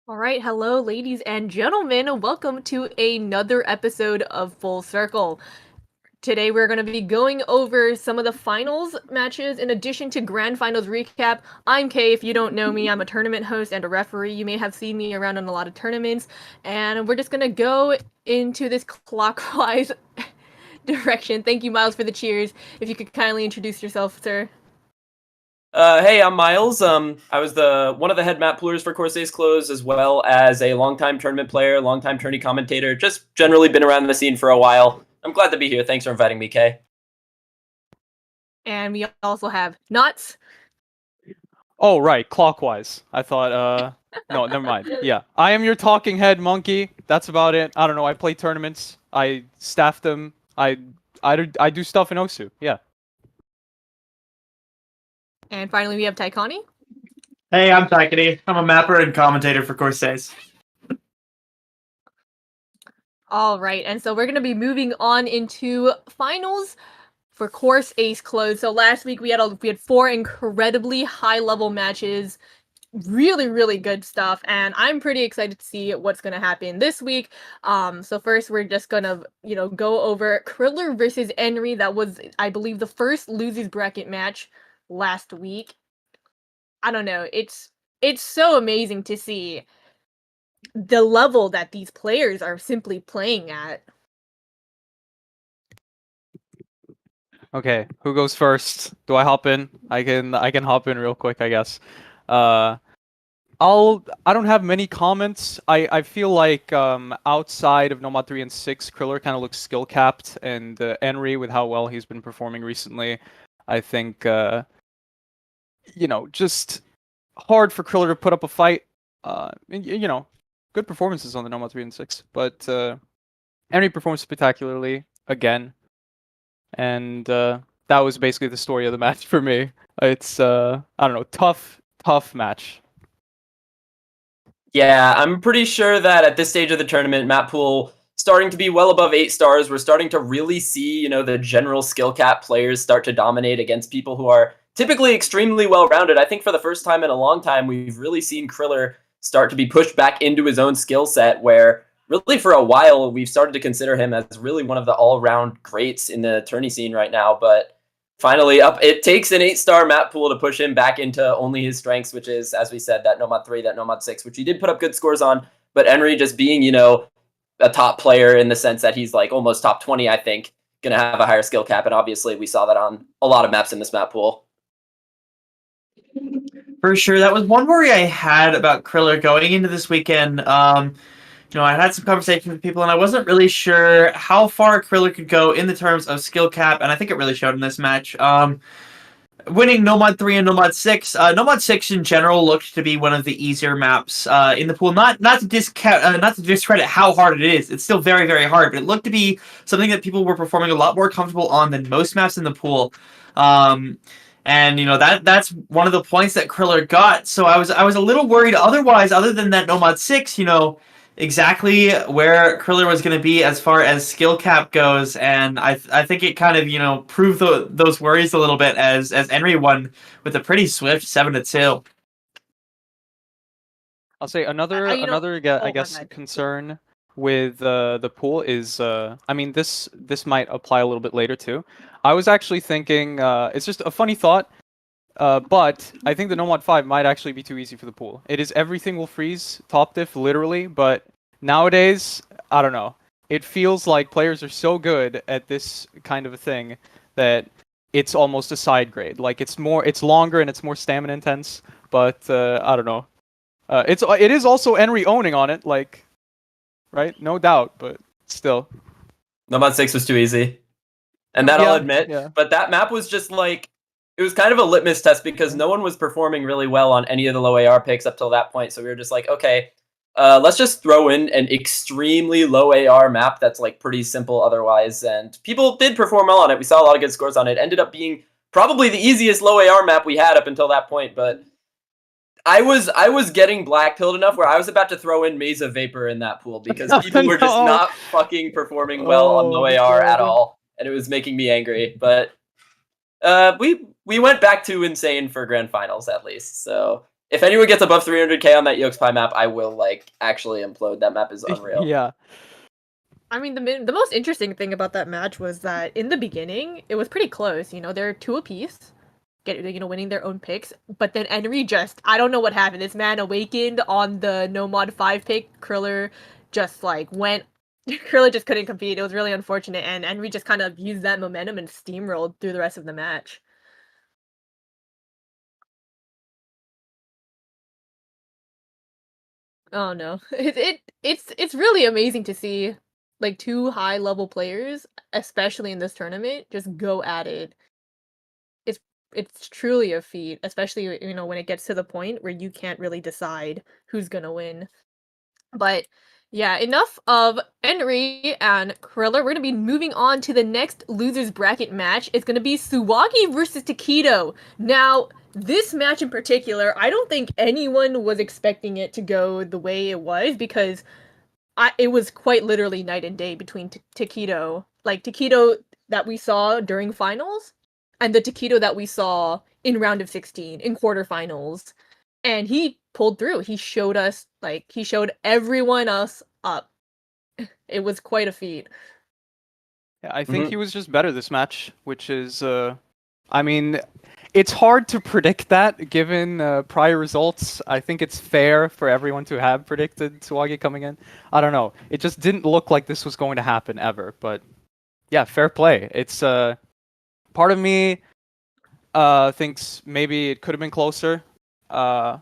All right, hello, ladies and gentlemen. Welcome to another episode of Full Circle. Today, we're going to be going over some of the finals matches in addition to grand finals recap. I'm Kay. If you don't know me, I'm a tournament host and a referee. You may have seen me around in a lot of tournaments. And we're just going to go into this clockwise direction. Thank you, Miles, for the cheers. If you could kindly introduce yourself, sir. Hey, I'm Miles. I was one of the head map poolers for Corsace Close, as well as a longtime tournament player, longtime tourney commentator. Just generally been around the scene for a while. I'm glad to be here. Thanks for inviting me, Kay. And we also have Knots. Oh, right, clockwise. I thought, no, never mind. Yeah, I am your talking head monkey. That's about it. I don't know. I play tournaments. I staff them. I do stuff in Osu. Yeah. And finally, we have Taikani. Hey, I'm Taikani. I'm a mapper and commentator for Corsace. All right, and so we're going to be moving on into finals for Corsace Close. So last week we had 4 incredibly high-level matches, really good stuff, and I'm pretty excited to see what's going to happen this week. So first we're just going to, go over Kriller versus Henry. That was, I believe, the first losers bracket match last week. I don't know. It's so amazing to see the level that these players are simply playing at. Okay, who goes first? Do I hop in? I can hop in real quick, I guess. I don't have many comments. I feel like outside of Nomad 3 and 6, Kriller kind of looks skill capped, and Henry, with how well he's been performing recently, I think just hard for Kriller to put up a fight. Good performances on the Nomad 3 and 6, but Henry performs spectacularly again. And that was basically the story of the match for me. It's I don't know, tough match. Yeah, I'm pretty sure that at this stage of the tournament, map pool starting to be well above 8 stars. We're starting to really see, the general skill cap players start to dominate against people who are typically extremely well-rounded. I think for the first time in a long time, we've really seen Kriller start to be pushed back into his own skill set, where really for a while we've started to consider him as really one of the all-round greats in the tourney scene right now. But finally up, it takes an 8-star map pool to push him back into only his strengths, which is, as we said, that Nomad 3, that Nomad 6, which he did put up good scores on. But Henry just being, a top player in the sense that he's like almost top 20, I think, gonna have a higher skill cap, and obviously we saw that on a lot of maps in this map pool. For sure, that was one worry I had about Kriller going into this weekend. I had some conversations with people, and I wasn't really sure how far Kriller could go in the terms of skill cap, and I think it really showed in this match. Winning Nomad 3 and Nomad 6. Nomad 6 in general looked to be one of the easier maps in the pool. Not to discount, not to discredit how hard it is. It's still very, very hard, but it looked to be something that people were performing a lot more comfortable on than most maps in the pool. And that's one of the points that Kriller got. So I was a little worried otherwise, other than that Nomad 6, exactly where Kriller was going to be as far as skill cap goes, and I think it kind of proved those worries a little bit as Henry won with a pretty swift 7-2. I'll say another I I guess bad. concern with the pool is I mean this might apply a little bit later too. I was actually thinking it's just a funny thought. But I think the Nomad 5 might actually be too easy for the pool. It is everything will freeze, top diff, literally, but nowadays, I don't know. It feels like players are so good at this kind of a thing that it's almost a side grade. Like, it's longer and it's more stamina intense, but I don't know. It is also Henry owning on it, like, right? No doubt, but still. Nomad 6 was too easy. And that I'll admit. Yeah. But that map was just like, it was kind of a litmus test because no one was performing really well on any of the low AR picks up till that point. So we were just like, okay, let's just throw in an extremely low AR map that's like pretty simple otherwise. And people did perform well on it. We saw a lot of good scores on it. Ended up being probably the easiest low AR map we had up until that point. But I was getting black-pilled enough where I was about to throw in Mesa Vapor in that pool because people were just not fucking performing well on low AR at all. And it was making me angry. But we went back to insane for grand finals at least. So if anyone gets above 300k on that Yokes Pie map, I will like actually implode. That map is unreal. Yeah. I mean, the most interesting thing about that match was that in the beginning it was pretty close. They're 2 apiece, winning their own picks. But then Henry I don't know what happened. This man awakened on the Nomad 5 pick. Kriller just went. Kriller just couldn't compete. It was really unfortunate, and Henry just kind of used that momentum and steamrolled through the rest of the match. Oh no, it's really amazing to see 2 high level players, especially in this tournament, just go at it. It's truly a feat, especially when it gets to the point where you can't really decide who's gonna win. But yeah, enough of Henry and Kriller. We're going to be moving on to the next losers bracket match. It's going to be Tsuwagi versus Takedo. Now, this match in particular, I don't think anyone was expecting it to go the way it was because it was quite literally night and day between Takedo. Like, Takedo that we saw during finals and the Takedo that we saw in round of 16, in quarterfinals. And he pulled through. He showed us, he showed everyone else up. It was quite a feat. Yeah, I think he was just better this match, which is, I mean, it's hard to predict that given prior results. I think it's fair for everyone to have predicted Tsuwagi coming in. I don't know. It just didn't look like this was going to happen ever, but yeah, fair play. It's, part of me thinks maybe it could have been closer. HR1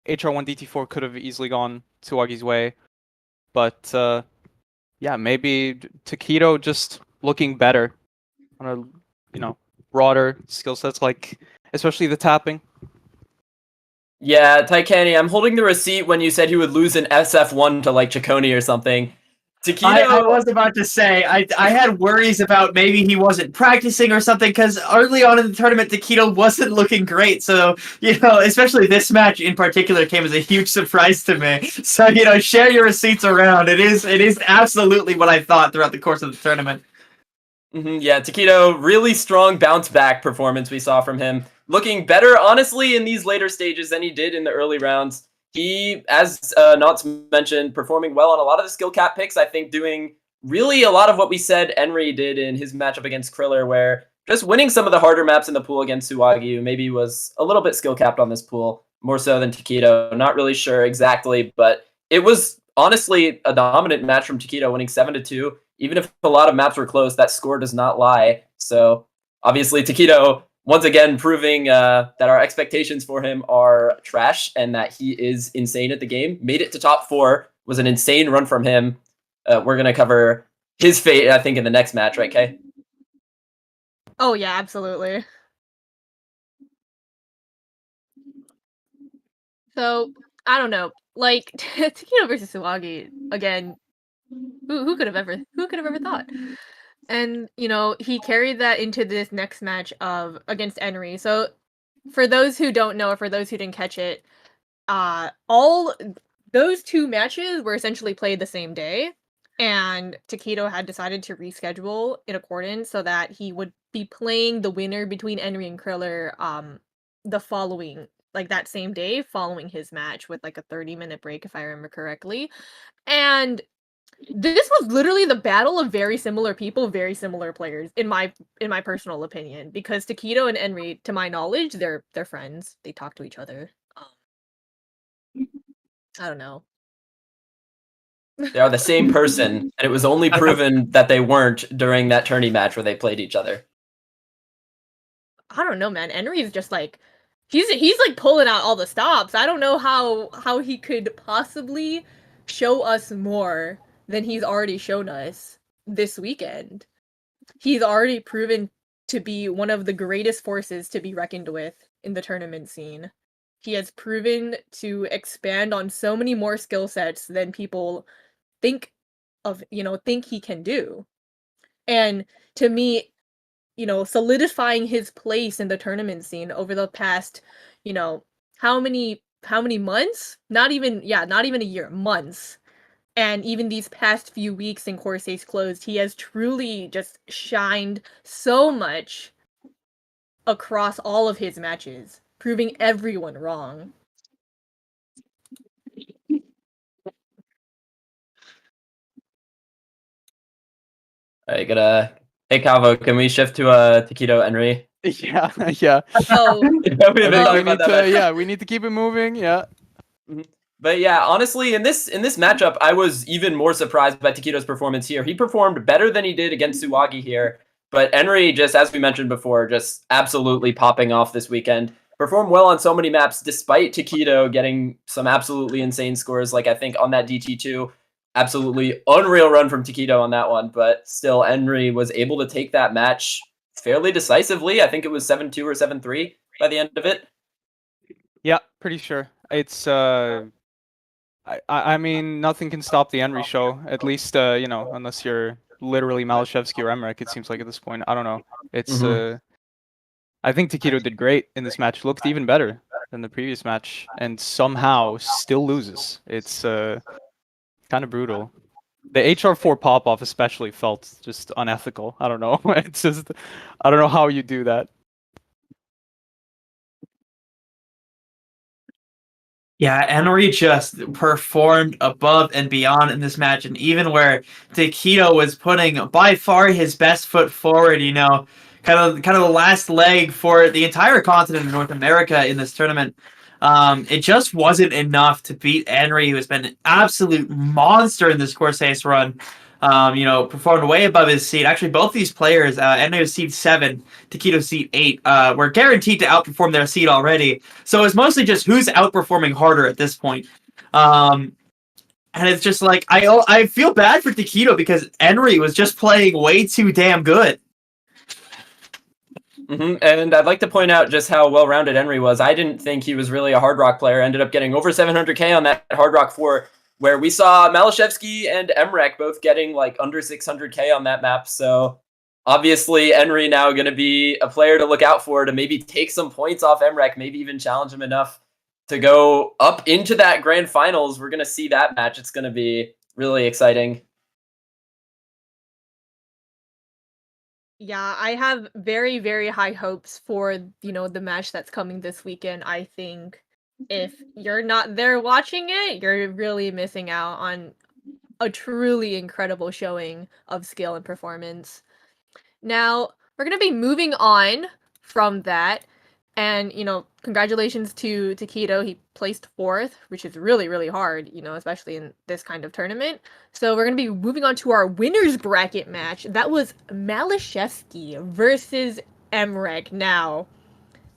DT4 could have easily gone Tsuwagi's way, but yeah, maybe Takedo just looking better on a broader skill sets, especially the tapping. Yeah, Taikani, I'm holding the receipt when you said he would lose an SF1 to Chaconi or something. Taquito. I was about to say, I had worries about maybe he wasn't practicing or something, because early on in the tournament, Taquito wasn't looking great. So, especially this match in particular came as a huge surprise to me. So, share your receipts around. It is absolutely what I thought throughout the course of the tournament. Yeah, Taquito, really strong bounce back performance we saw from him. Looking better, honestly, in these later stages than he did in the early rounds. He, as Knots mentioned, performing well on a lot of the skill cap picks. I think doing really a lot of what we said Enri did in his matchup against Kriller, where just winning some of the harder maps in the pool against Tsuwagi, who maybe was a little bit skill capped on this pool, more so than Taquito. Not really sure exactly, but it was honestly a dominant match from Taquito, winning 7-2. Even if a lot of maps were close, that score does not lie. So obviously Taquito, once again, proving that our expectations for him are trash and that he is insane at the game. Made it to top 4. Was an insane run from him. We're going to cover his fate, I think, in the next match, right, Kay? Oh, yeah, absolutely. So, I don't know. Like, Taquito versus Tsuwagi, again, who could have ever thought? And, he carried that into this next match against Enri. So, for those who don't know, or for those who didn't catch it, all those 2 matches were essentially played the same day, and Taquito had decided to reschedule in accordance so that he would be playing the winner between Enri and Kriller the following, like, that same day following his match, with like a 30-minute break, if I remember correctly. And this was literally the battle of very similar people, very similar players, in my personal opinion, because Taquito and Enri, to my knowledge, they're friends. They talk to each other. I don't know. They are the same person, and it was only proven that they weren't during that tourney match where they played each other. I don't know, man. Enri is just like, he's like pulling out all the stops. I don't know how he could possibly show us more than he's already shown us this weekend. He's already proven to be one of the greatest forces to be reckoned with in the tournament scene. He has proven to expand on so many more skill sets than people think he can do. And to me, solidifying his place in the tournament scene over the past, how many months? Not even a year, months. And even these past few weeks in Corsace closed, he has truly just shined so much across all of his matches, proving everyone wrong. I gotta. Hey, Calvo, can we shift to Taquito Enri? Yeah, yeah. Oh, We haven't I think talked we about need that to, match. yeah, we need to keep it moving. Yeah. But yeah, honestly, in this matchup, I was even more surprised by Taquito's performance here. He performed better than he did against Tsuwagi here, but Enri, just as we mentioned before, just absolutely popping off this weekend. Performed well on so many maps, despite Taquito getting some absolutely insane scores, like I think on that DT2. Absolutely unreal run from Taquito on that one, but still, Enri was able to take that match fairly decisively. I think it was 7-2 or 7-3 by the end of it. Yeah, pretty sure. It's I mean, nothing can stop the Enri show. At least unless you're literally Malashevsky or Emmerich, it seems like at this point. I don't know. It's I think Taquito did great in this match. Looked even better than the previous match, and somehow still loses. It's kind of brutal. The HR4 pop-off especially felt just unethical. I don't know. It's just, I don't know how you do that. Yeah, Enri just performed above and beyond in this match, and even where Taquito was putting by far his best foot forward, kind of the last leg for the entire continent of North America in this tournament. It just wasn't enough to beat Enri, who has been an absolute monster in this Corsace run. Performed way above his seed. Actually, both these players, Enri was seed 7, Taquito seed 8, were guaranteed to outperform their seed already. So it's mostly just who's outperforming harder at this point. And it's just like, I feel bad for Taquito because Enri was just playing way too damn good. And I'd like to point out just how well-rounded Enri was. I didn't think he was really a Hard Rock player. Ended up getting over 700k on that Hard Rock 4. where we saw Malashevsky and Emrek both getting like under 600k on that map. So obviously, Henry now going to be a player to look out for to maybe take some points off Emrek, maybe even challenge him enough to go up into that grand finals. We're going to see that match. It's going to be really exciting. Yeah, I have very, very high hopes for, the match that's coming this weekend. I think if you're not there watching it, you're really missing out on a truly incredible showing of skill and performance. Now, we're going to be moving on from that. And, congratulations to Keto. He placed 4th, which is really, really hard, especially in this kind of tournament. So we're going to be moving on to our winner's bracket match. That was Malashevsky versus Emrek. Now,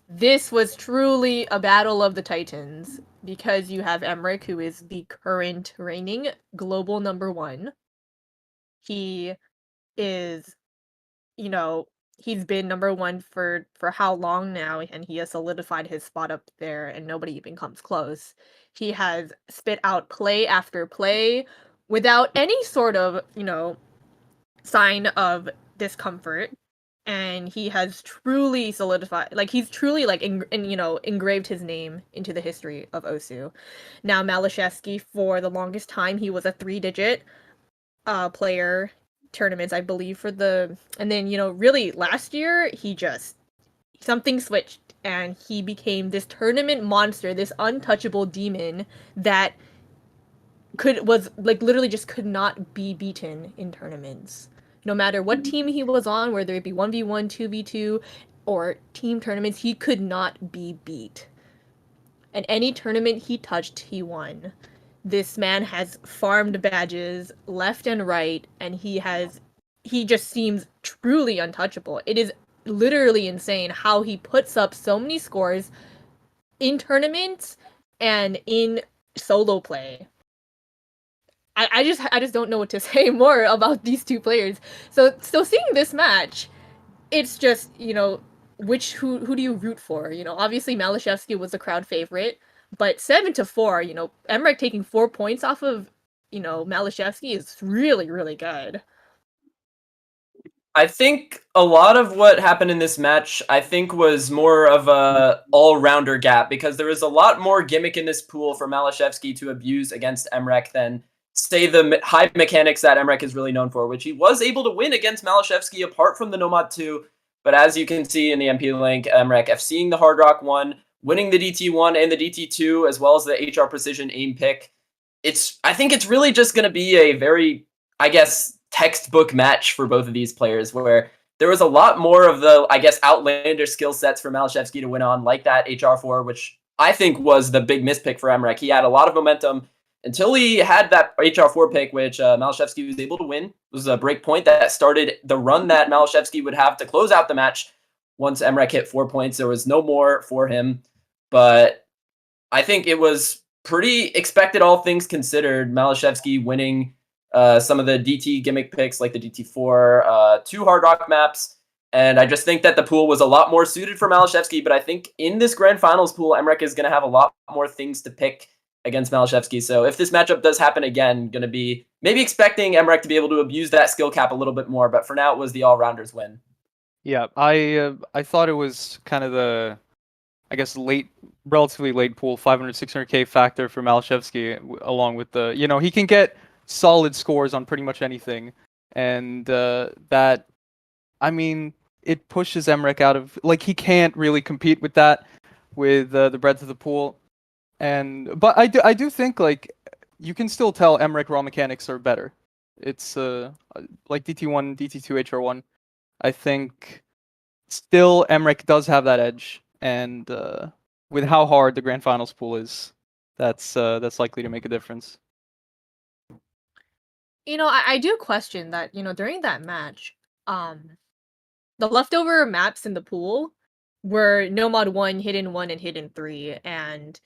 this was truly a battle of the titans because you have Emrek, who is the current reigning global #1. He is, he's been #1 for how long now, and he has solidified his spot up there, and nobody even comes close. He has spit out play after play without any sort of, sign of discomfort, and he has truly solidified, like he's truly like engraved his name into the history of Osu. Now Malashevsky, for the longest time, he was a 3-digit player tournaments, I believe, and then really last year something switched and he became this tournament monster, this untouchable demon that was like literally just could not be beaten in tournaments. No matter what team he was on, whether it be 1v1, 2v2, or team tournaments, he could not be beat. And any tournament he touched, he won. This man has farmed badges left and right, and he just seems truly untouchable. It is literally insane how he puts up so many scores in tournaments and in solo play. I just don't know what to say more about these two players. So seeing this match, it's just, who do you root for? Obviously Malashevsky was the crowd favorite, but 7-4, Emrek taking 4 points off of, Malashevsky is really, really good. I think a lot of what happened in this match, I think, was more of a all-rounder gap because there was a lot more gimmick in this pool for Malashevsky to abuse against Emrek than, say, the high mechanics that Emrek is really known for, which he was able to win against Malashevsky apart from the Nomad 2. But as you can see in the MP link, Emrek FCing the Hard Rock 1, winning the DT1 and the DT2, as well as the HR Precision aim pick. I think it's really just going to be a very, I guess, textbook match for both of these players, where there was a lot more of the, I guess, outlander skill sets for Malashevsky to win on, like that HR4, which I think was the big mispick for Emrek. He had a lot of momentum until he had that HR4 pick, which Malashevsky was able to win. It was a break point that started the run that Malashevsky would have to close out the match. Once Emrek hit 4 points, there was no more for him. But I think it was pretty expected, all things considered, Malashevsky winning some of the DT gimmick picks like the DT4, 2 Hard Rock maps. And I just think that the pool was a lot more suited for Malashevsky. But I think in this grand finals pool, Emrek is going to have a lot more things to pick against Malashevsky. So if this matchup does happen again, going to be maybe expecting Emrek to be able to abuse that skill cap a little bit more. But for now, it was the all-rounders win. Yeah, I thought it was kind of the, I guess, relatively late pool, 500, 600k factor for Malashevsky, along with the, he can get solid scores on pretty much anything, and that, I mean, it pushes Emrek out of, like, he can't really compete with that, with the breadth of the pool, but I do think, like, you can still tell Emrek raw mechanics are better. It's like DT1, DT2, HR1. I think still Emrek does have that edge, and with how hard the grand finals pool is, that's likely to make a difference. I do question that, during that match, the leftover maps in the pool were Nomad 1, Hidden 1, and Hidden 3, and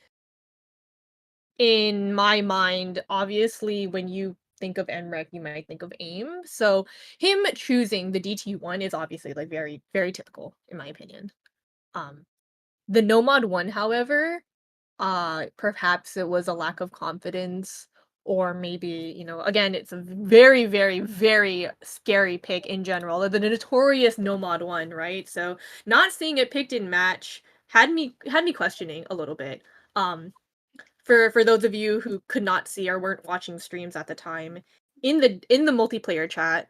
in my mind, obviously, when you think of Emrek, you might think of AIM, so him choosing the DT1 is obviously, like, very, very typical, in my opinion. The Nomad 1, however, perhaps it was a lack of confidence, or maybe, again, it's a very, very, very scary pick in general. The notorious Nomad one, right? So not seeing it picked in match had me questioning a little bit. For those of you who could not see or weren't watching streams at the time, in the multiplayer chat,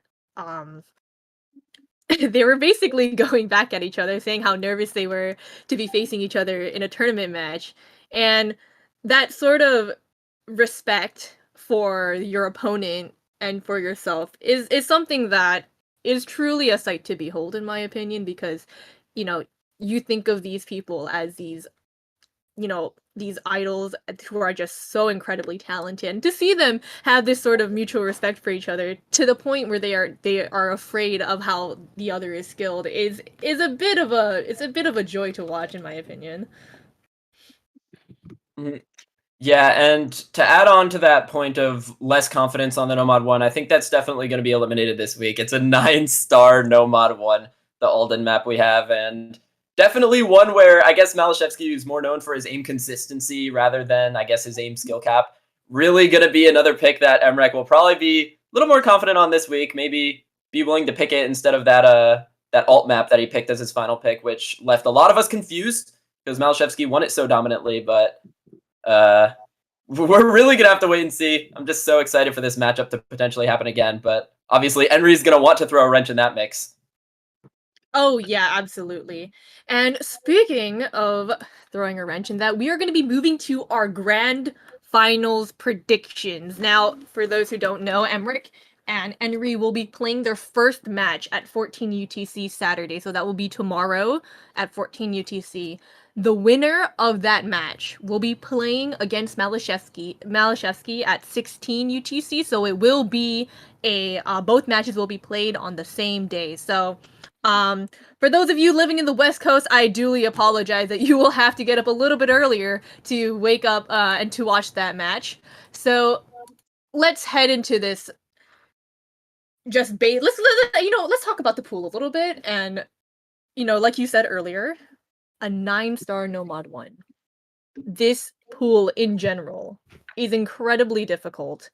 they were basically going back at each other, saying how nervous they were to be facing each other in a tournament match. And that sort of respect for your opponent and for yourself is something that is truly a sight to behold, in my opinion, because, you think of these people as these idols who are just so incredibly talented, and to see them have this sort of mutual respect for each other to the point where they are afraid of how the other is skilled is a bit of a joy to watch, in my opinion. Yeah, and to add on to that point of less confidence on the Nomad 1, I think that's definitely going to be eliminated this week. It's a 9-star Nomad 1, the Alden map we have, and definitely one where I guess Malashevsky is more known for his aim consistency rather than, I guess, his aim skill cap. Really going to be another pick that Emrek will probably be a little more confident on this week, maybe be willing to pick it instead of that alt map that he picked as his final pick, which left a lot of us confused because Malashevsky won it so dominantly, but we're really gonna have to wait and see. I'm just so excited for this matchup to potentially happen again, but obviously Henry's gonna want to throw a wrench in that mix. Oh yeah, absolutely. And speaking of throwing a wrench in that, we are going to be moving to our grand finals predictions. Now, for those who don't know, Emric and Henry will be playing their first match at 14 UTC Saturday, so that will be tomorrow at 14 UTC. The winner of that match will be playing against Malashevsky at 16 UTC, so it will be both matches will be played on the same day. So for those of you living in the West Coast, I duly apologize that you will have to get up a little bit earlier to wake up and to watch that match. So let's head into this. Let's talk about the pool a little bit, and like you said earlier, a 9-star Nomad 1. This pool in general is incredibly difficult,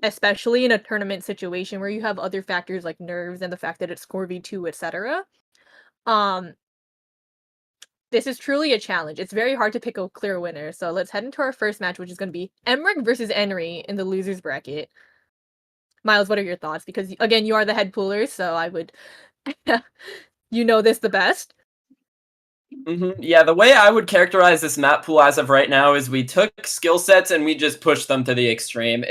especially in a tournament situation where you have other factors like nerves and the fact that it's Score V2, etc. This is truly a challenge. It's very hard to pick a clear winner. So let's head into our first match, which is going to be Emric versus Henry in the losers bracket. Miles, what are your thoughts? Because again, you are the head pooler, so I would, you know this the best. Yeah, the way I would characterize this map pool as of right now is we took skill sets and we just pushed them to the extreme.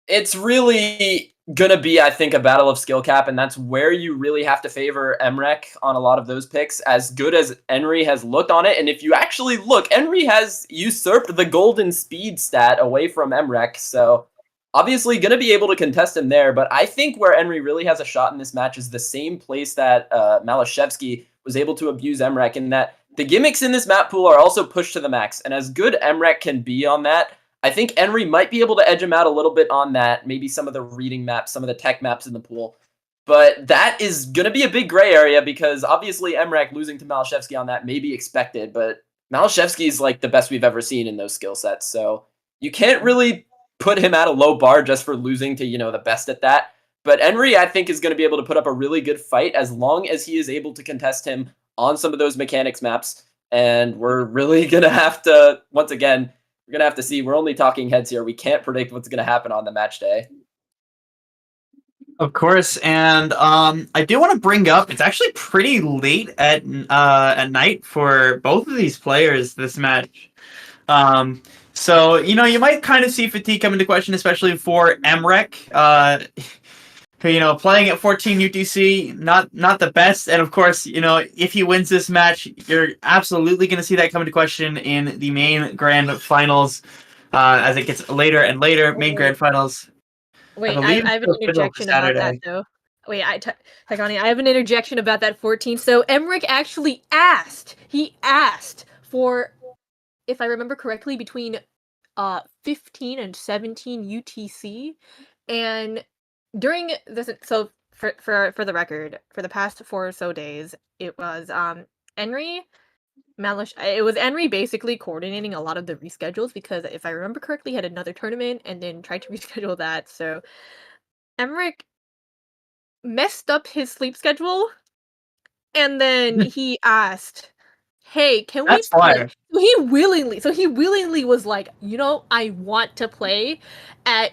It's really gonna be, I think, a battle of skill cap, and that's where you really have to favor Emrek on a lot of those picks, as good as Henry has looked on it. And if you actually look, Henry has usurped the golden speed stat away from Emrek, so obviously gonna be able to contest him there. But I think where Henry really has a shot in this match is the same place that Malashevsky was able to abuse Emrek, in that the gimmicks in this map pool are also pushed to the max. And as good Emrek can be on that, I think Henry might be able to edge him out a little bit on that, maybe some of the reading maps, some of the tech maps in the pool. But that is going to be a big gray area, because obviously Emrek losing to Malashevsky on that may be expected, but Malashevsky is like the best we've ever seen in those skill sets. So you can't really put him at a low bar just for losing to, the best at that. But Henry, I think, is going to be able to put up a really good fight as long as he is able to contest him on some of those mechanics maps. And we're really going to have to, once again, we're going to have to see. We're only talking heads here. We can't predict what's going to happen on the match day. Of course, and I do want to bring up, it's actually pretty late at night for both of these players this match. So, you might kind of see fatigue come into question, especially for Emrek, who, playing at 14 UTC, not the best. And of course, if he wins this match, you're absolutely going to see that come into question in the main grand finals as it gets later and later, main grand finals. Wait, I have an interjection about that, though. Wait, Tagani, I have an interjection about that 14. So Emric actually asked for, if I remember correctly, between 15 and 17 UTC, and during this, so for the record, for the past 4 or so days, it was Henry It was Henry basically coordinating a lot of the reschedules because if I remember correctly, he had another tournament and then tried to reschedule that. So Emmerich messed up his sleep schedule and then he asked, "Hey, can we That's play?" fire. So he willingly was like, I want to play at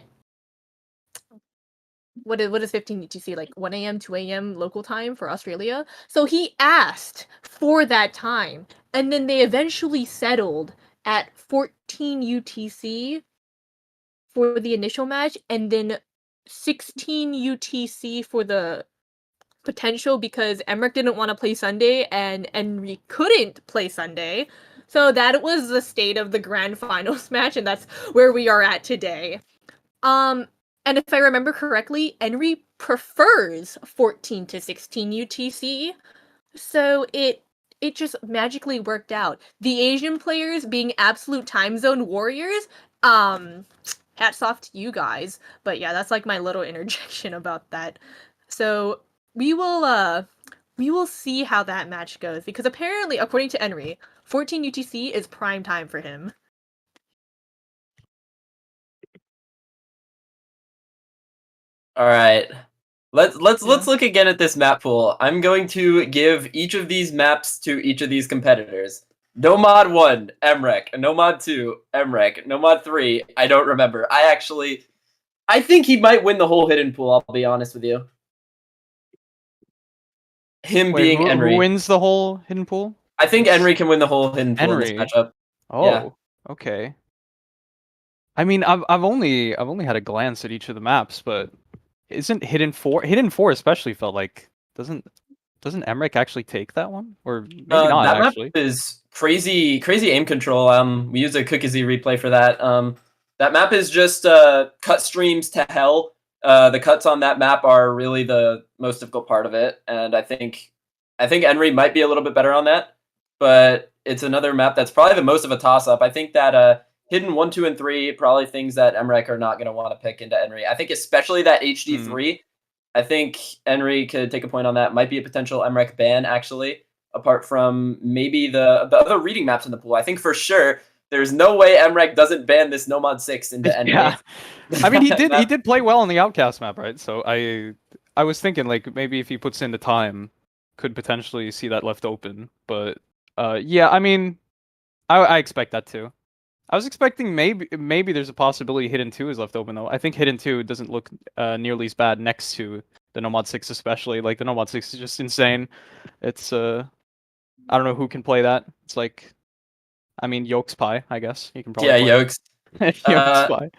what is 15 UTC, like 1 a.m., 2 a.m. local time for Australia. So he asked for that time, and then they eventually settled at 14 UTC for the initial match, and then 16 UTC for the potential because Emmerich didn't want to play Sunday and Henry couldn't play Sunday. So that was the state of the grand finals match, and that's where we are at today. And if I remember correctly, Henry prefers 14 to 16 UTC. So it just magically worked out. The Asian players being absolute time zone warriors, hats off to you guys. But yeah, that's like my little interjection about that. So we will see how that match goes because apparently, according to Henry, 14 UTC is prime time for him. All right. Let's Yeah. look again at this map pool. I'm going to give each of these maps to each of these competitors. Nomad 1, Emrek. Nomad 2, Emrek. Nomad 3, I don't remember. I think he might win the whole hidden pool, I'll be honest with you. Him Wait, being who Henry. wins the whole hidden pool? I think Henry can win the whole hidden pool in Henry. this matchup. Oh, Yeah. okay. I mean, I've only had a glance at each of the maps, but isn't Hidden Four especially felt like doesn't Emmerich actually take that one, or maybe not That actually? map is crazy aim control. We use a Cookiesy replay for that. That map is just cut streams to hell. The cuts on that map are really the most difficult part of it, and I think Henry might be a little bit better on that, but it's another map that's probably the most of a toss up. I think that Hidden 1, 2, and 3 probably things that Emmerich are not going to want to pick into Henry. I think especially that HD3. I think Henry could take a point on that. Might be a potential Emmerich ban, actually, apart from maybe the other reading maps in the pool. I think for sure there's no way Emmerich doesn't ban this Nomad 6 into Henry. Yeah, I mean he did play well on the Outcast map, right? So I was thinking like maybe if he puts in the time, could potentially see that left open. But yeah, I mean, I expect that too. I was expecting maybe there's a possibility Hidden 2 is left open though. I think Hidden 2 doesn't look nearly as bad next to the Nomad 6 especially. Like the Nomad 6 is just insane. It's I don't know who can play that. It's like, I mean, Yolk's Pie, I guess. You can probably Yeah, play Yokes. Yolk's Pie.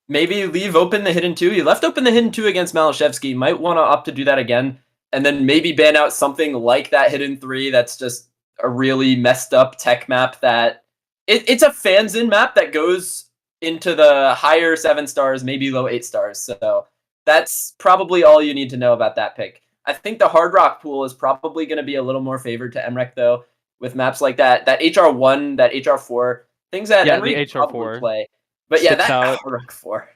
Maybe leave open the Hidden 2. He left open the Hidden 2 against Malashevsky. Might want to opt to do that again. And then maybe ban out something like that Hidden 3 that's just a really messed up tech map that... It's a fanzine map that goes into the higher 7 stars, maybe low 8 stars. So that's probably all you need to know about that pick. I think the Hard Rock pool is probably going to be a little more favored to Emmerich, though, with maps like that. That HR1, that HR4, things that Yeah, Henry the could probably HR4 play. But yeah, sticks that out. Hard Rock 4.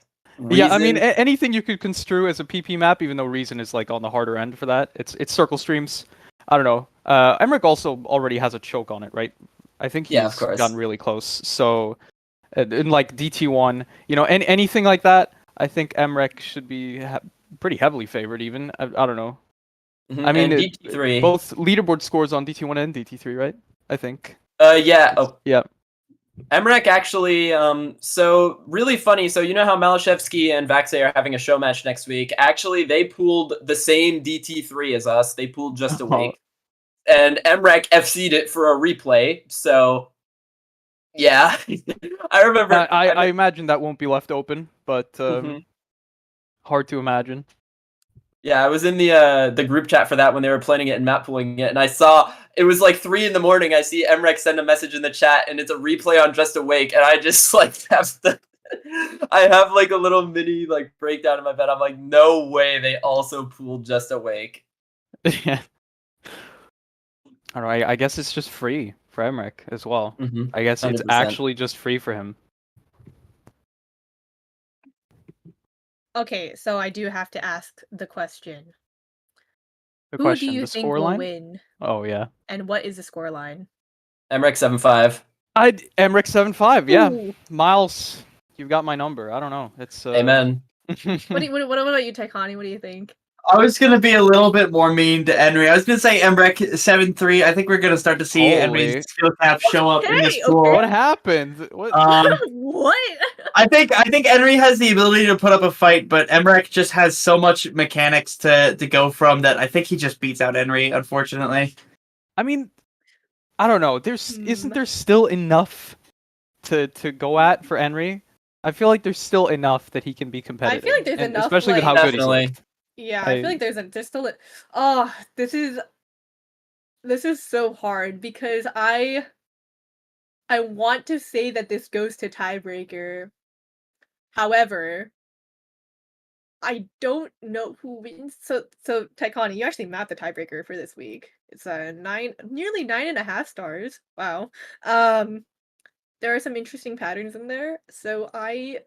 Yeah, I mean, Reason- anything you could construe as a PP map, even though Reason is like on the harder end for that. It's circle streams. I don't know. Emmerich also already has a choke on it, right? I think Yeah, of he's course. gotten really close. So, in like DT1, anything like that, I think Emmerich should be pretty heavily favored. Even I don't know. Mhm, I mean, and DT3. both leaderboard scores on DT1 and DT3, right? I think. Yeah. Oh, Yeah. Emmerich actually, so really funny. So you know how Malashevsky and Vaxey are having a show match next week? Actually, they pooled the same DT3 as us. They pooled just a week. And Emmerich FC'd it for a replay. So, yeah. I remember. I imagine that won't be left open, but Mhm. hard to imagine. Yeah, I was in the group chat for that when they were planning it and map pooling it, and I saw it was like 3 a.m. I see Emmerich send a message in the chat, and it's a replay on Just Awake, and I just like I have like a little mini like breakdown in my bed. I'm like, no way, they also pooled Just Awake. Yeah. I don't know. I guess it's just free for Emmerich as well. Mhm, I guess it's 100%. actually just free for him. Okay, so I do have to ask the question. The Who do question, you the think score will line? win, Oh yeah. and what is the score line? Emmerich 7-5. Emmerich 7-5. Yeah, Ooh. Miles, you've got my number. I don't know. It's Amen. What about you, Taikani? What do you think? I was gonna be a little bit more mean to Henry. I was gonna say Emrek 7-3. I think we're gonna start to see Holy. Henry's skill cap show up in this Okay, pool. What happened? What? What? I think Henry has the ability to put up a fight, but Emrek just has so much mechanics to go from that I think he just beats out Henry, unfortunately. I mean, I don't know. Isn't there still enough to go at for Henry? I feel like there's still enough that he can be competitive. I feel like there's and enough, especially with like- how good he's Definitely. looked. Yeah, I feel like there's still this is so hard because I want to say that this goes to tiebreaker. However, I don't know who wins. So Taikani, you actually mapped the tiebreaker for this week. It's nearly 9.5 stars. Wow. There are some interesting patterns in there. So I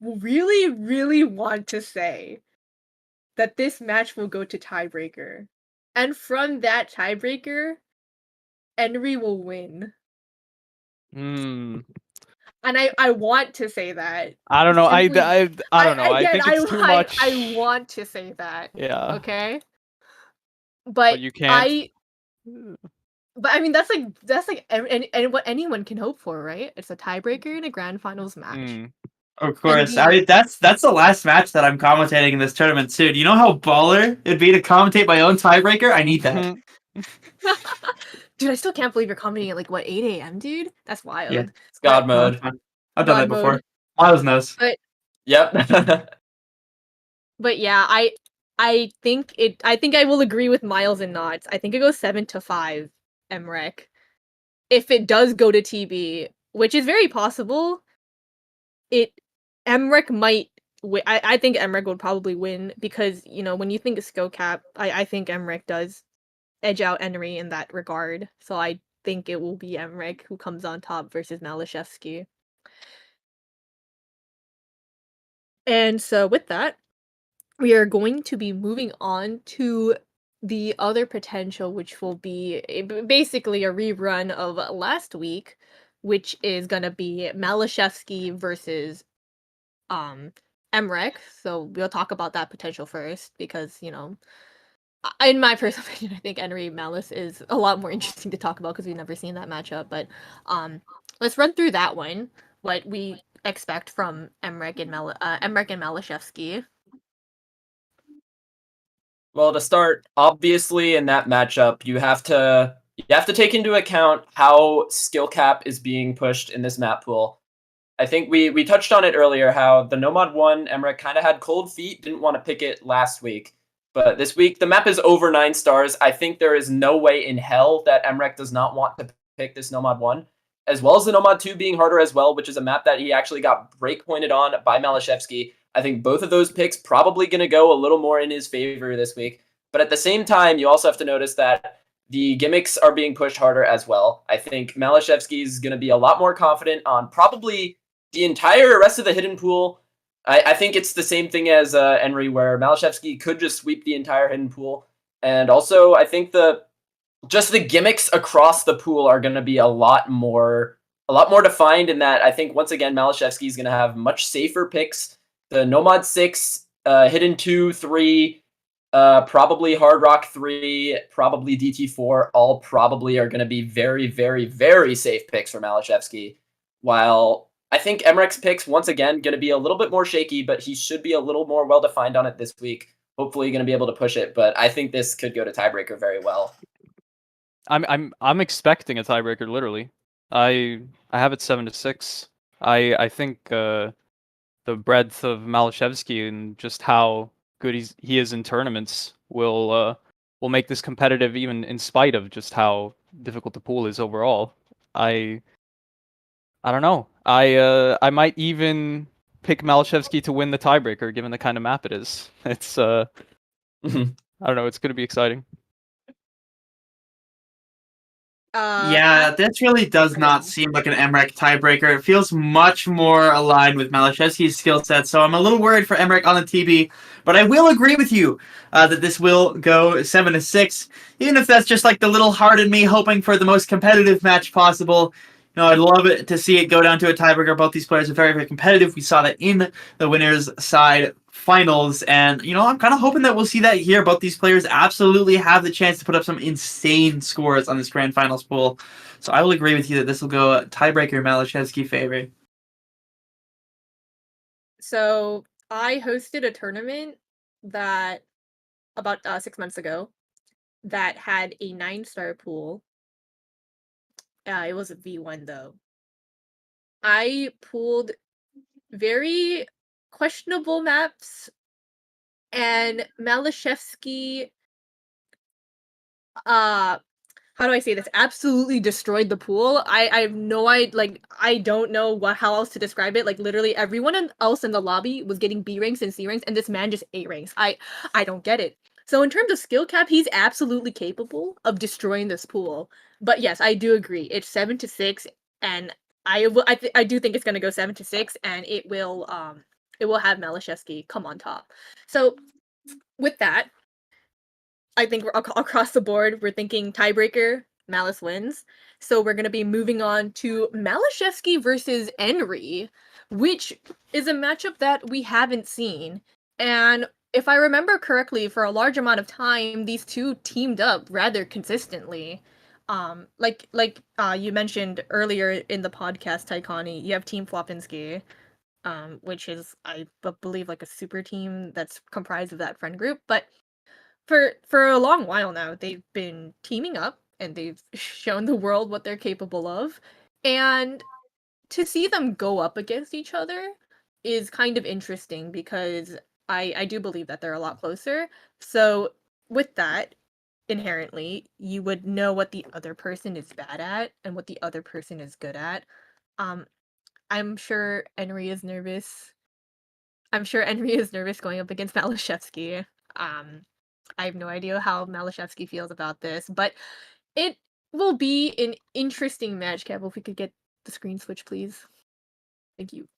really, really want to say that this match will go to tiebreaker. And from that tiebreaker, Henry will win. Hmm. And I want to say that. I don't know. Simply- I don't know. I again, think it's too much. I want to say that. Yeah. Okay? But you can't. But I mean that's like and what anyone can hope for, right? It's a tiebreaker in a grand finals match. Of course. And That's the last match that I'm commentating in this tournament too. Do you know how baller it'd be to commentate my own tiebreaker? I need that. Dude, I still can't believe you're commenting at like what 8 a.m., dude? That's wild. Yeah. It's God mode. I've done that before. Miles knows. Yep. But yeah, I think I will agree with Miles and Knots. I think it goes 7-5, Emrek. If it does go to TB, which is very possible, Emrek might I think Emrek would probably win because, you know, when you think of skill cap, I think Emrek does edge out Henry in that regard. So I think it will be Emrek who comes on top versus Malashevsky. And so with that, we are going to be moving on to the other potential, which will be basically a rerun of last week, which is going to be Malashevsky versus Emrek. So we'll talk about that potential first because, you know, in my personal opinion, I think Henry Malice is a lot more interesting to talk about because we've never seen that matchup. But let's run through that one. What we expect from Emrek and Malashevsky. Well, to start, obviously in that matchup, you have to take into account how skill cap is being pushed in this map pool. I think we touched on it earlier how the Nomad 1 Emrek kind of had cold feet, didn't want to pick it last week. But this week, the map is over 9 stars. I think there is no way in hell that Emrek does not want to pick this Nomad 1, as well as the Nomad 2 being harder as well, which is a map that he actually got breakpointed on by Malashevsky. I think both of those picks probably going to go a little more in his favor this week. But at the same time, you also have to notice that the gimmicks are being pushed harder as well. I think Malashevsky is going to be a lot more confident on probably the entire rest of the hidden pool. I think it's the same thing as Henry, where Malashevsky could just sweep the entire hidden pool. And also, I think the gimmicks across the pool are going to be a lot more defined in that I think, once again, Malashevsky is going to have much safer picks. The Nomad 6, Hidden 2, 3, probably Hard Rock 3, probably DT4, all probably are going to be very, very, very safe picks for Malashevsky. While I think Emrek's picks, once again, going to be a little bit more shaky, but he should be a little more well-defined on it this week. Hopefully going to be able to push it, but I think this could go to tiebreaker very well. I'm expecting a tiebreaker, literally. I have it 7-6. I think the breadth of Malashevsky and just how good he is in tournaments will make this competitive, even in spite of just how difficult the pool is overall. I don't know. I might even pick Malashevsky to win the tiebreaker, given the kind of map it is. It's I don't know. It's going to be exciting. Yeah, this really does not seem like an Emmerich tiebreaker. It feels much more aligned with Malashevsky's skill set, so I'm a little worried for Emmerich on the TB. But I will agree with you that this will go 7-6, even if that's just like the little heart in me hoping for the most competitive match possible. You know, I'd love it to see it go down to a tiebreaker. Both these players are very, very competitive. We saw that in the winners' side finals, and you know, I'm kind of hoping that we'll see that here. Both these players absolutely have the chance to put up some insane scores on this grand finals pool. So I will agree with you that this will go tiebreaker Malashevsky favor. So I hosted a tournament that about 6 months ago that had a 9-star pool. It was a V1 though. I pulled very questionable maps, and Malashevsky, how do I say this? Absolutely destroyed the pool. I have no idea, like, I don't know how else to describe it. Like, literally everyone else in the lobby was getting B ranks and C ranks, and this man just A ranks. I don't get it. So in terms of skill cap, he's absolutely capable of destroying this pool. But yes, I do agree. It's 7-6, and I do think it's gonna go 7-6, and it will have Malashevsky come on top. So with that, I think we're across the board. We're thinking tiebreaker, Malice wins. So we're gonna be moving on to Malashevsky versus Enri, which is a matchup that we haven't seen. And if I remember correctly, for a large amount of time, these two teamed up rather consistently. Like you mentioned earlier in the podcast, Taikani, you have Team Flopinski, which is I believe like a super team that's comprised of that friend group, but for a long while now, they've been teaming up and they've shown the world what they're capable of. And to see them go up against each other is kind of interesting because I do believe that they're a lot closer. So with that, inherently, you would know what the other person is bad at and what the other person is good at. Um, I'm sure Enri is nervous. I'm sure Enri is nervous going up against Malashevsky. I have no idea how Malashevsky feels about this, but it will be an interesting match. Cap, if we could get the screen switch, please. Thank you.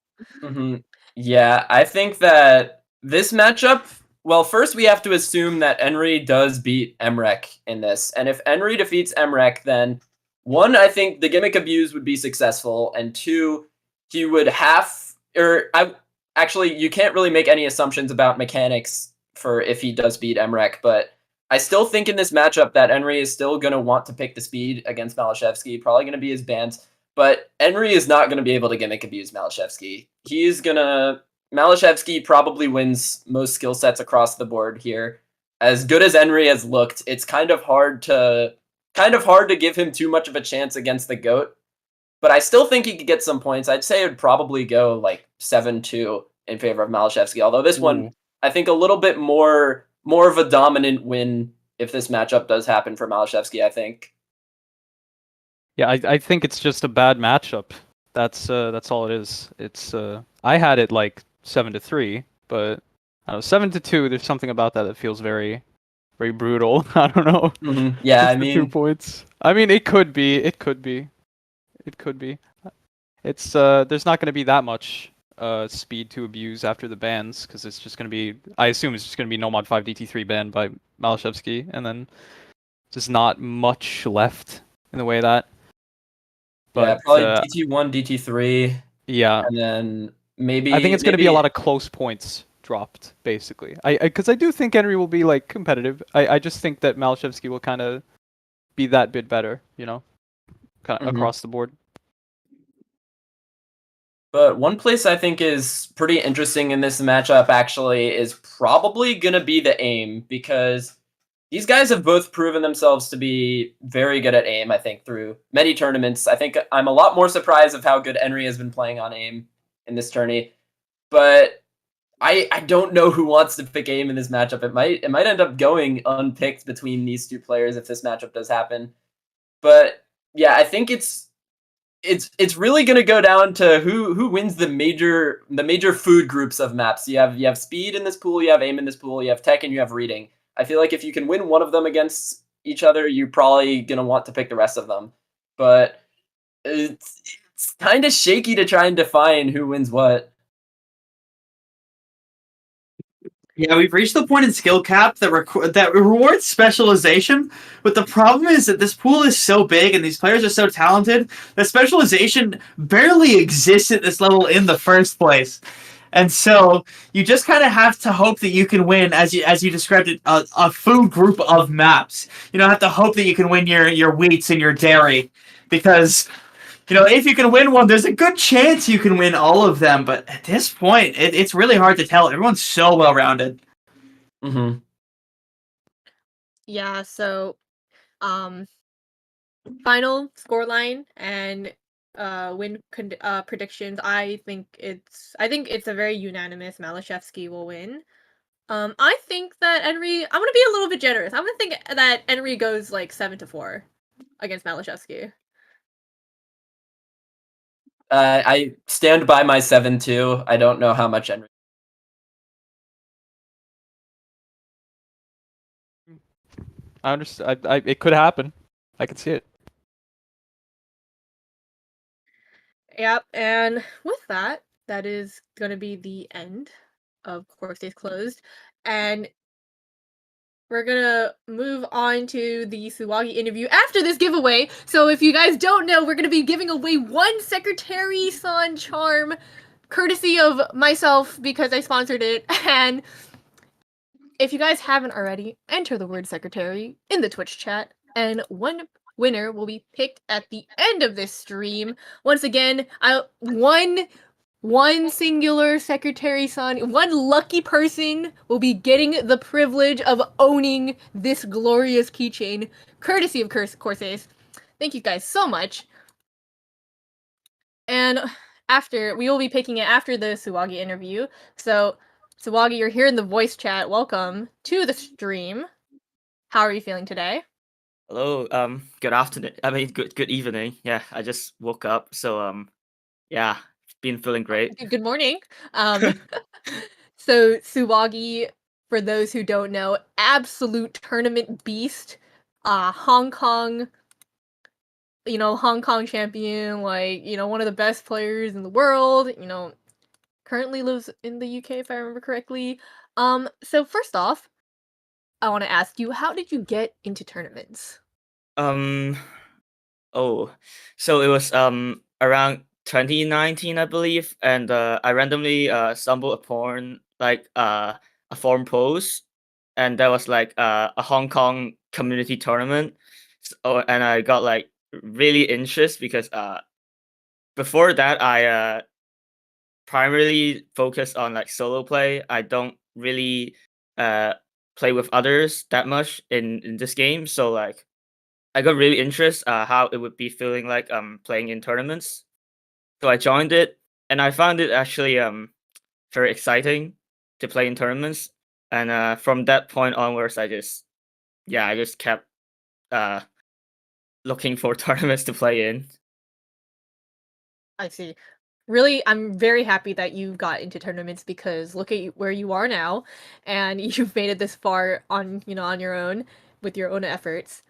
Yeah, I think that this matchup. Well, first we have to assume that Enri does beat Emrek in this, and if Enri defeats Emrek, then one, I think the gimmick abuse would be successful, and two, he would actually, you can't really make any assumptions about mechanics for if he does beat Emrek, but I still think in this matchup that Enri is still going to want to pick the speed against Malashevsky, probably going to be his bans, but Enri is not going to be able to gimmick abuse Malashevsky. Malashevsky probably wins most skill sets across the board here. As good as Enri has looked, it's kind of hard to give him too much of a chance against the GOAT. But I still think he could get some points. I'd say it would probably go like 7-2 in favor of Malashevsky. Although this one, I think a little bit more of a dominant win if this matchup does happen for Malashevsky, I think. Yeah, I think it's just a bad matchup. That's all it is. It's I had it like 7-3, but I don't know, 7-2. There's something about that feels very, very brutal. I don't know. Mm-hmm. Yeah, I mean, 2 points. I mean, it could be. It could be. It's there's not going to be that much speed to abuse after the bans because it's just going to be. I assume it's just going to be Nomad 5 DT3 banned by Malashevsky, and then just not much left in the way of that. But, yeah, probably DT1, DT3. Yeah, and then maybe I think it's going to be a lot of close points dropped, basically. Because I do think Enri will be like competitive. I just think that Malashevsky will kind of be that bit better, you know, kind of across the board. But one place I think is pretty interesting in this matchup actually is probably going to be the aim, because these guys have both proven themselves to be very good at aim, I think, through many tournaments. I think I'm a lot more surprised of how good Enri has been playing on aim in this tourney. But I don't know who wants to pick aim in this matchup. It might end up going unpicked between these two players if this matchup does happen. But yeah, I think it's really going to go down to who wins the major food groups of maps. You have speed in this pool, you have aim in this pool, you have tech, and you have reading. I feel like if you can win one of them against each other, you're probably going to want to pick the rest of them. but it's kind of shaky to try and define who wins what. Yeah, we've reached the point in skill cap that rewards specialization, but the problem is that this pool is so big and these players are so talented that specialization barely exists at this level in the first place. And so you just kind of have to hope that you can win, as you described it, a food group of maps. You don't have to hope that you can win your wheats and your dairy, because if you can win one, there's a good chance you can win all of them. But at this point, it's really hard to tell. Everyone's so well rounded. Mm-hmm. Yeah. So, final scoreline and predictions. I think it's a very unanimous. Malashevsky will win. I think that Henry. I'm gonna be a little bit generous. I'm gonna think that Henry goes like 7-4 against Malashevsky. I stand by my 7-2. I don't know how much Henry. I understand. It could happen. I can see it. Yep, and with that, that is going to be the end of Corsace Closed, and we're going to move on to the Tsuwagi interview after this giveaway. So if you guys don't know, we're going to be giving away one Secretary-san charm, courtesy of myself because I sponsored it, and if you guys haven't already, enter the word Secretary in the Twitch chat, and one winner will be picked at the end of this stream. Once again, one singular Secretary-san, one lucky person will be getting the privilege of owning this glorious keychain, courtesy of Corsace. Thank you guys so much. And we will be picking it after the Tsuwagi interview. So, Tsuwagi, you're here in the voice chat. Welcome to the stream. How are you feeling today? Hello, good afternoon. I mean, good evening. Yeah, I just woke up, so yeah, been feeling great. Good morning. So Tsuwagi, for those who don't know, absolute tournament beast, Hong Kong champion, one of the best players in the world, currently lives in the UK if I remember correctly. So first off, I want to ask you, how did you get into tournaments? Oh, so it was around 2019, I believe, and I randomly stumbled upon a forum post, and that was a Hong Kong community tournament. So, and I got really interested because before that I primarily focused on solo play. I don't really play with others that much in this game, so I got really interested how it would be feeling like playing in tournaments. So I joined it, and I found it actually very exciting to play in tournaments. And from that point onwards, I just kept looking for tournaments to play in. I see. Really, I'm very happy that you got into tournaments because look at where you are now, and you've made it this far on your own with your own efforts.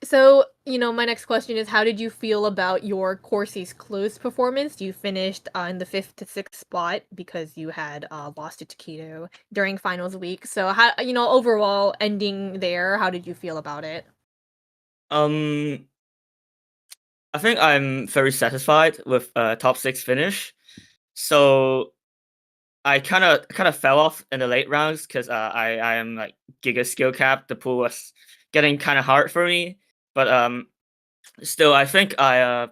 So, my next question is, how did you feel about your Corsace closed performance? You finished in the 5th to 6th spot because you had lost to Takedo during finals week. So, how overall ending there, how did you feel about it? I think I'm very satisfied with top 6 finish. So I kind of fell off in the late rounds because I am giga skill cap. The pool was getting kind of hard for me, but still I think I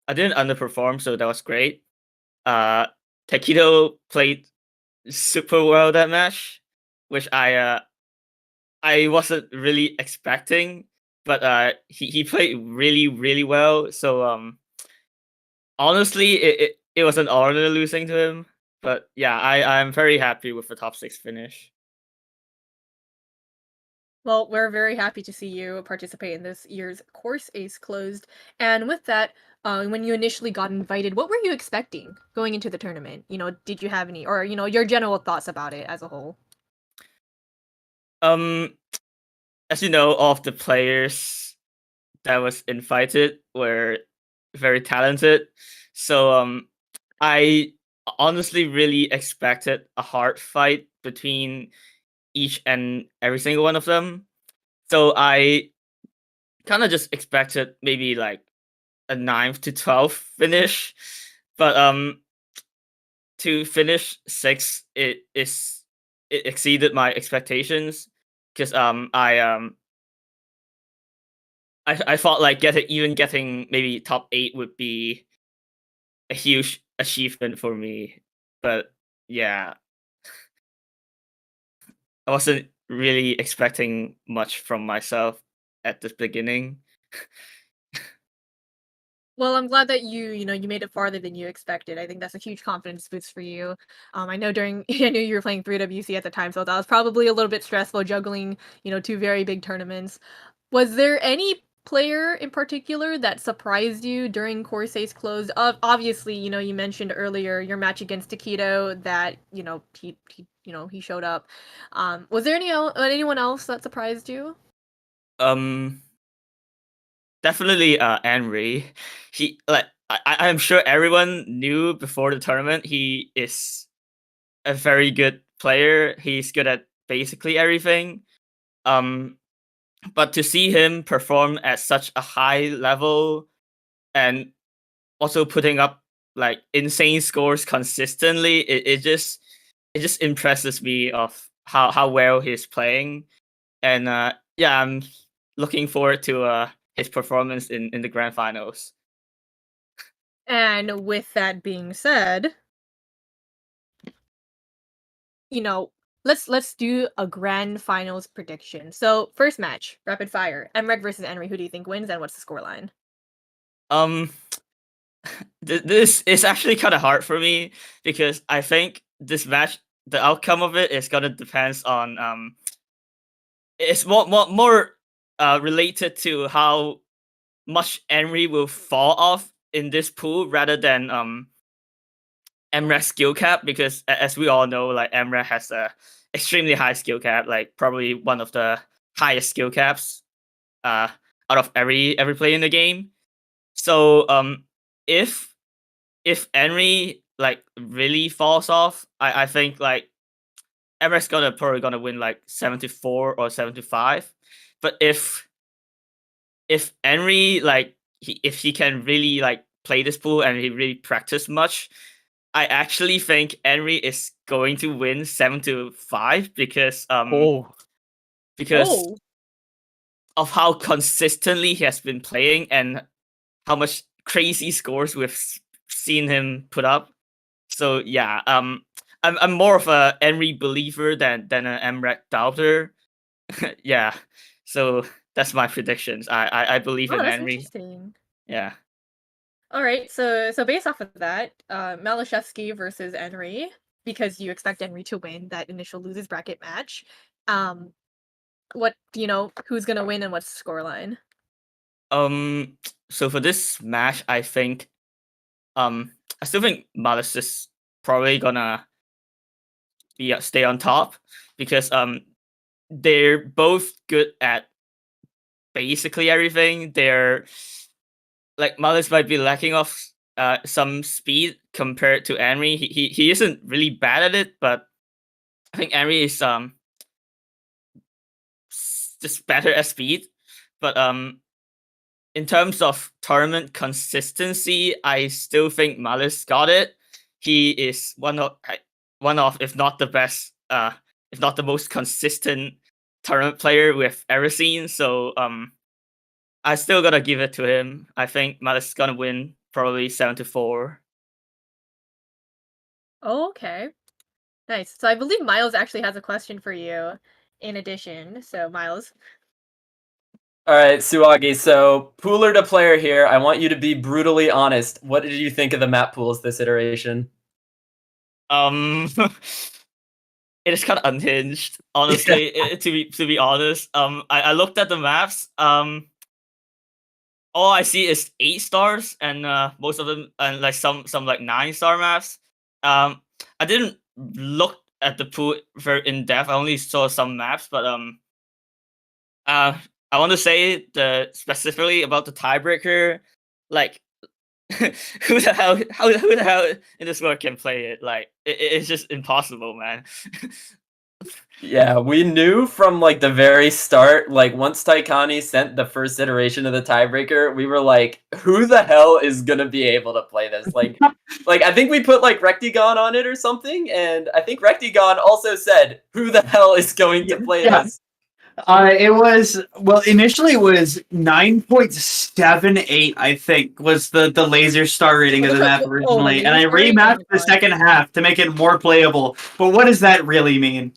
didn't underperform, so that was great. Takedo played super well that match, which I wasn't really expecting, but he played really well. So honestly, it was an honor losing to him. But yeah, I'm very happy with the top 6 finish. Well, we're very happy to see you participate in this year's Corsace Closed. And with that, when you initially got invited, what were you expecting going into the tournament? Did you have any, or your general thoughts about it as a whole? As you know, all of the players that was invited were very talented. So I honestly really expected a hard fight between each and every single one of them. So I kind of just expected maybe like a 9th to 12th finish, but to finish 6th, it exceeded my expectations because I thought like getting maybe top 8 would be a huge achievement for me, but yeah, I wasn't really expecting much from myself at the beginning. Well, I'm glad that you made it farther than you expected. I think that's a huge confidence boost for you. I know I knew you were playing 3WC at the time, so that was probably a little bit stressful juggling, two very big tournaments. Was there any player in particular that surprised you during Corsace close? Obviously, you mentioned earlier your match against Takedo that, he showed up. Was there anyone else that surprised you? Um, Definitely Henry. He like I'm sure everyone knew before the tournament he is a very good player. He's good at basically everything. Um, but to see him perform at such a high level and also putting up like insane scores consistently, it just impresses me of how well he's playing. And yeah, I'm looking forward to his performance in the grand finals. And with that being said, let's do a grand finals prediction. So first match, rapid fire, Emrek versus Henry. Who do you think wins, and what's the scoreline? Um, this is actually kind of hard for me because I think this match, the outcome of it is gonna depends on it's more related to how much Henry will fall off in this pool rather than MREC's skill cap, because as we all know, like MREC has a extremely high skill cap, like probably one of the highest skill caps out of every player in the game. So if Henry like really falls off, I think like MREC's probably gonna win like 74 or 75. But if Henry like if he can really like play this pool and he really practice much, I actually think Henry is going to win 7-5 because Oh, of how consistently he has been playing and how much crazy scores we've seen him put up. So yeah, I'm more of a Henry believer than an MREC doubter. Yeah, so that's my predictions. I believe oh, in that's Henry. interesting. Yeah. All right, so based off of that, Malashevsky versus Henry, because you expect Henry to win that initial losers bracket match. What do you know? Who's gonna win and what's the scoreline? So for this match, I think I still think Malice is probably gonna stay on top because they're both good at basically everything. They're like Malice might be lacking of some speed compared to Henry. He isn't really bad at it, but I think Henry is just better at speed. But in terms of tournament consistency, I still think Malice got it. He is one of if not the best, if not the most consistent tournament player we've ever seen. So I still gotta give it to him. I think Malice is gonna win probably 7-4. Oh, okay. Nice. So I believe Miles actually has a question for you in addition. So Miles. All right, Tsuwagi. So, pooler to player here. I want you to be brutally honest. What did you think of the map pools this iteration? It is kind of unhinged, honestly. To be honest, I looked at the maps. All I see is 8 stars, and most of them, and like some like 9-star maps. I didn't look at the pool very in depth. I only saw some maps, but I I want to say specifically about the tiebreaker, like who the hell in this world can play it? Like it's just impossible, man. Yeah, we knew from like the very start, like once Taikani sent the first iteration of the tiebreaker, we were like, who the hell is gonna be able to play this? Like I think we put like Rectigon on it or something, and I think Rectigon also said, who the hell is going to play this? It was initially it was 9.78, I think, was the laser star rating of the map originally, and I remapped the second half to make it more playable. But what does that really mean?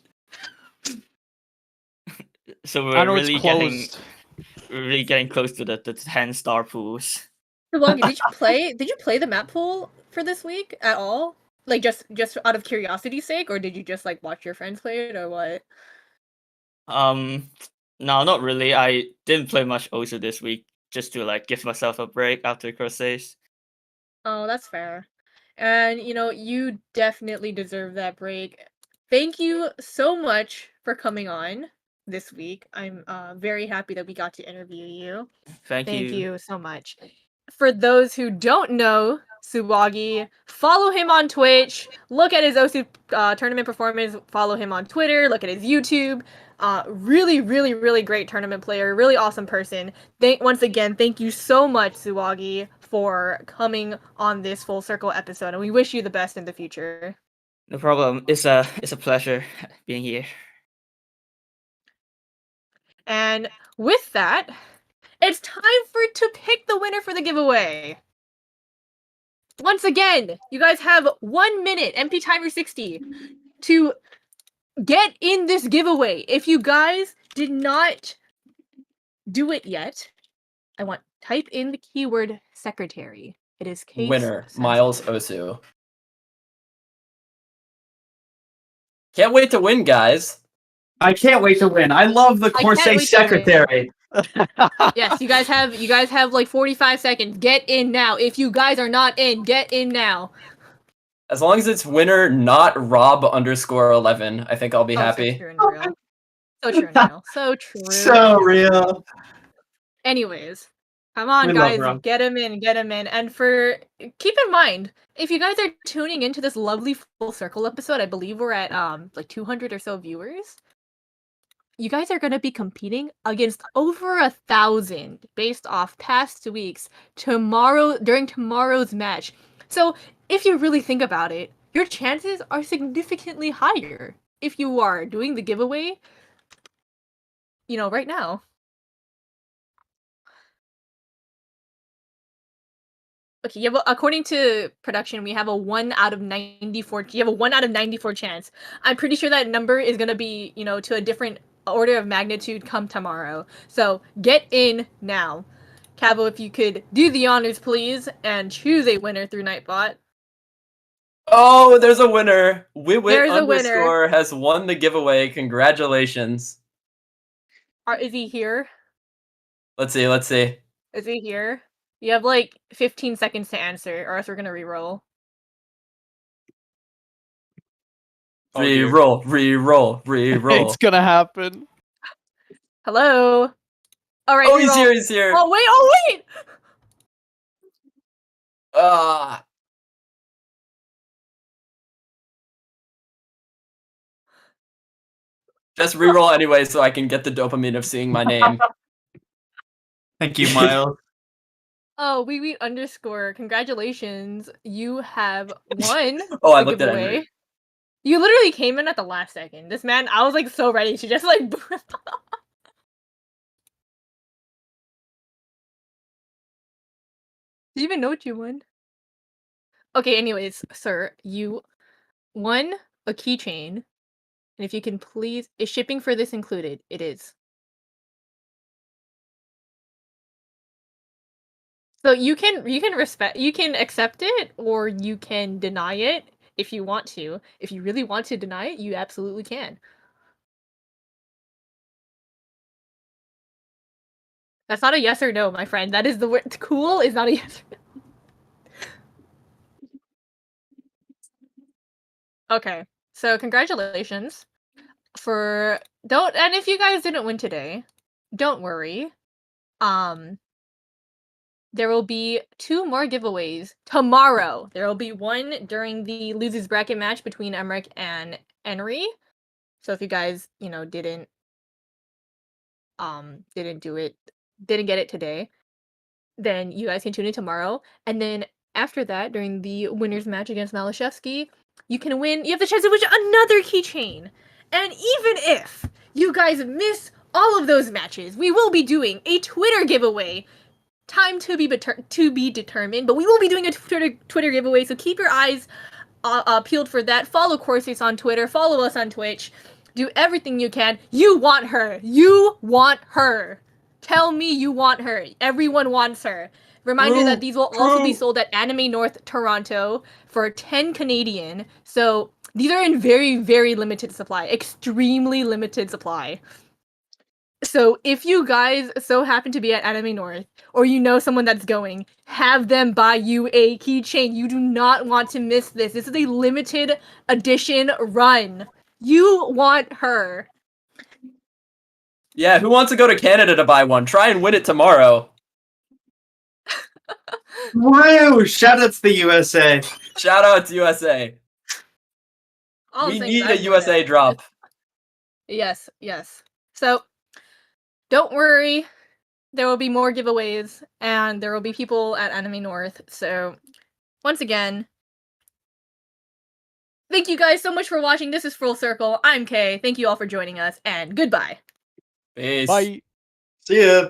So I we're know really it's closed. getting close to the 10-star pools. Tsuwagi, did you play the map pool for this week at all? Like just out of curiosity's sake, or did you just like watch your friends play it, or what? No, not really. I didn't play much also this week, just to like give myself a break after Corsace. Oh, that's fair. And you definitely deserve that break. Thank you so much for coming on this week. I'm very happy that we got to interview you. Thank Thank you. you so much. For those who don't know Tsuwagi, follow him on Twitch, look at his OSU tournament performance, follow him on Twitter, look at his YouTube. Really, really, really great tournament player, really awesome person. Once again, thank you so much, Tsuwagi, for coming on this Full Circle episode, and we wish you the best in the future. No problem. It's a pleasure being here. And with that, it's time to pick the winner for the giveaway. Once again, you guys have 1 minute, MP timer 60, to get in this giveaway. If you guys did not do it yet, I want type in the keyword secretary. It is case Winner, sensitive. Miles Osu. Can't wait to win, guys. I can't wait to win. I love the I can't Corsace wait to win. secretary. Yes, you guys have like 45 seconds. Get in now. If you guys are not in, get in now. As long as it's winner, not Rob_11, I think I'll be happy. So true and real. So true and real. So true. So real. Anyways, come on, We love guys, Rob. get him in. And keep in mind, if you guys are tuning into this lovely Full Circle episode, I believe we're at like 200 or so viewers. You guys are gonna be competing against over 1,000 based off past weeks during tomorrow's match. So if you really think about it, your chances are significantly higher if you are doing the giveaway, right now. Okay, according to production, we have a 1 out of 94. You have a 1 out of 94 chance. I'm pretty sure that number is gonna be, to a different order of magnitude come tomorrow. So get in now. Cavo, if you could do the honors, please, and choose a winner through Nightbot. Oh, there's a winner. There's a winner. Wiwit_ has won the giveaway. Congratulations. Is he here? Let's see. Is he here? You have like 15 seconds to answer, or else we're gonna reroll. Oh, dear. Reroll. It's gonna happen. Hello? Alright, Oh, reroll. he's here. Oh, wait! Just reroll anyway so I can get the dopamine of seeing my name. Thank you, Miles. Oh, _. Congratulations. You have won Oh, I the looked at giveaway. Henry. You literally came in at the last second. This man, I was like so ready to just like. Do you even know what you won? Okay, anyways, sir, you won a keychain. And if you can please, is shipping for this included? It is. So you can accept it or you can deny it if you want to. If you really want to deny it, you absolutely can. That's not a yes or no, my friend. That is the word. Cool is not a yes or no. Okay. So congratulations and if you guys didn't win today, don't worry. There will be 2 more giveaways tomorrow. There will be one during the losers bracket match between Emmerich and Henry. So if you guys, didn't get it today, then you guys can tune in tomorrow. And then after that, during the winners match against Malashevsky, you have the chance to win another keychain. And even if you guys miss all of those matches, we will be doing a Twitter giveaway. Time to be determined, but we will be doing a Twitter giveaway, so keep your eyes peeled for that. Follow Corsace on Twitter, follow us on Twitch, do everything you can. You want her. You want her. Tell me you want her. Everyone wants her. Reminder that these will also be sold at Anime North Toronto for 10 Canadian. So these are in very, very limited supply. Extremely limited supply. So if you guys so happen to be at Anime North, or you know someone that's going, have them buy you a keychain. You do not want to miss this. This is a limited edition run. You want her. Yeah, who wants to go to Canada to buy one? Try and win it tomorrow. Woo! Shout out to the USA. Shout out to USA. All We things need I a know USA that. drop. Yes. So, don't worry. There will be more giveaways, and there will be people at Anime North. So, once again, thank you guys so much for watching. This is Full Circle. I'm Kay. Thank you all for joining us, and goodbye. Peace. Bye. See ya.